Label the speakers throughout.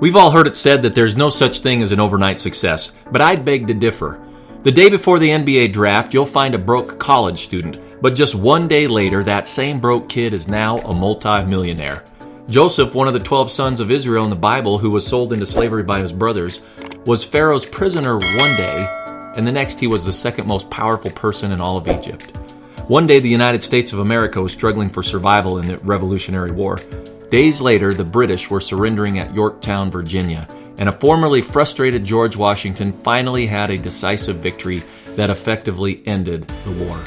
Speaker 1: We've all heard it said that there's no such thing as an overnight success, but I'd beg to differ. The day before the NBA draft, you'll find a broke college student, but just one day later, that same broke kid is now a multi-millionaire. Joseph, one of the 12 sons of Israel in the Bible who was sold into slavery by his brothers, was Pharaoh's prisoner one day, and the next he was the second most powerful person in all of Egypt. One day, the United States of America was struggling for survival in the Revolutionary War. Days later, the British were surrendering at Yorktown, Virginia, and a formerly frustrated George Washington finally had a decisive victory that effectively ended the war.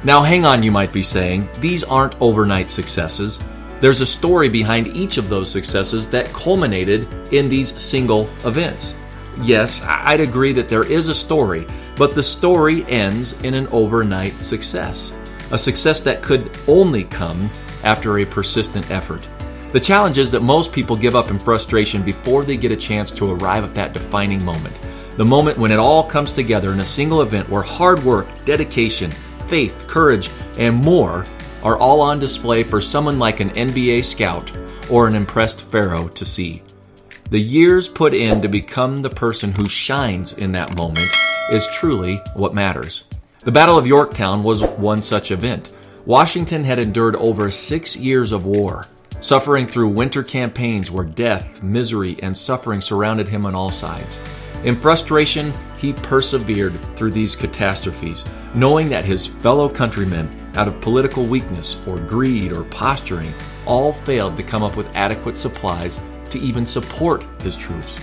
Speaker 1: Now hang on, you might be saying, these aren't overnight successes. There's a story behind each of those successes that culminated in these single events. Yes, I'd agree that there is a story, but the story ends in an overnight success. A success that could only come after a persistent effort. The challenge is that most people give up in frustration before they get a chance to arrive at that defining moment. The moment when it all comes together in a single event where hard work, dedication, faith, courage, and more are all on display for someone like an NBA scout or an impressed Pharaoh to see. The years put in to become the person who shines in that moment is truly what matters. The Battle of Yorktown was one such event. Washington had endured over 6 years of war, suffering through winter campaigns where death, misery, and suffering surrounded him on all sides. In frustration, he persevered through these catastrophes, knowing that his fellow countrymen, out of political weakness or greed or posturing, all failed to come up with adequate supplies to even support his troops.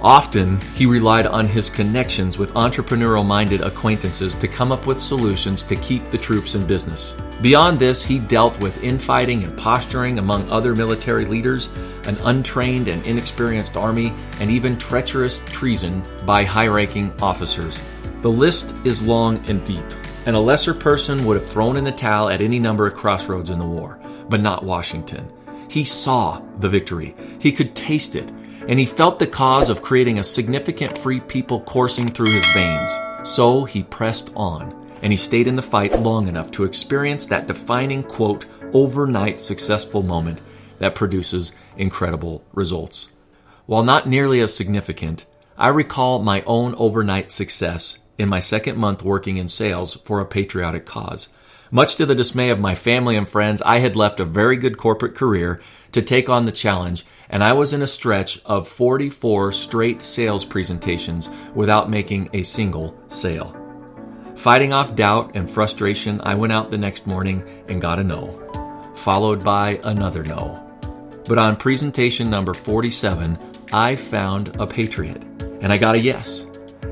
Speaker 1: Often, he relied on his connections with entrepreneurial-minded acquaintances to come up with solutions to keep the troops in business. Beyond this, he dealt with infighting and posturing among other military leaders, an untrained and inexperienced army, and even treacherous treason by high-ranking officers. The list is long and deep, and a lesser person would have thrown in the towel at any number of crossroads in the war, but not Washington. He saw the victory. He could taste it. And he felt the cause of creating a significant free people coursing through his veins. So he pressed on, and he stayed in the fight long enough to experience that defining, quote, overnight successful moment that produces incredible results. While not nearly as significant, I recall my own overnight success in my second month working in sales for a patriotic cause. Much to the dismay of my family and friends, I had left a very good corporate career to take on the challenge, and I was in a stretch of 44 straight sales presentations without making a single sale. Fighting off doubt and frustration, I went out the next morning and got a no, followed by another no. But on presentation number 47, I found a patriot, and I got a yes.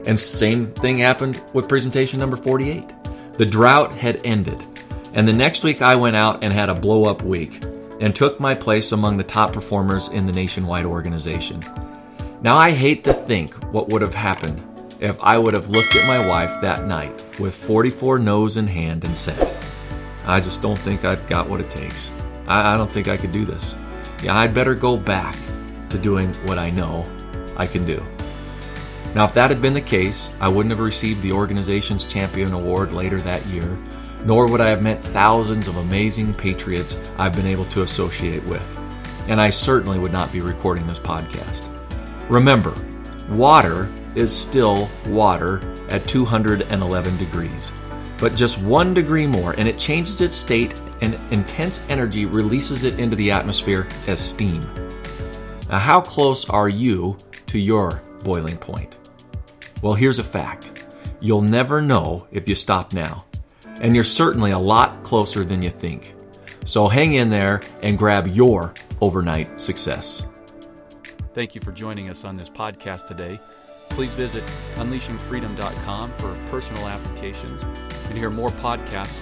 Speaker 1: And same thing happened with presentation number 48. The drought had ended, and the next week I went out and had a blow-up week and took my place among the top performers in the nationwide organization. Now I hate to think what would have happened if I would have looked at my wife that night with 44 no's in hand and said, I just don't think I've got what it takes. I don't think I could do this. Yeah, I'd better go back to doing what I know I can do. Now, if that had been the case, I wouldn't have received the organization's champion award later that year, nor would I have met thousands of amazing patriots I've been able to associate with. And I certainly would not be recording this podcast. Remember, water is still water at 211 degrees, but just 1 degree more, and it changes its state, and intense energy releases it into the atmosphere as steam. Now, how close are you to your boiling point? Well, here's a fact. You'll never know if you stop now. And you're certainly a lot closer than you think. So hang in there and grab your overnight success. Thank you for joining us on this podcast today. Please visit unleashingfreedom.com for personal applications and hear more podcasts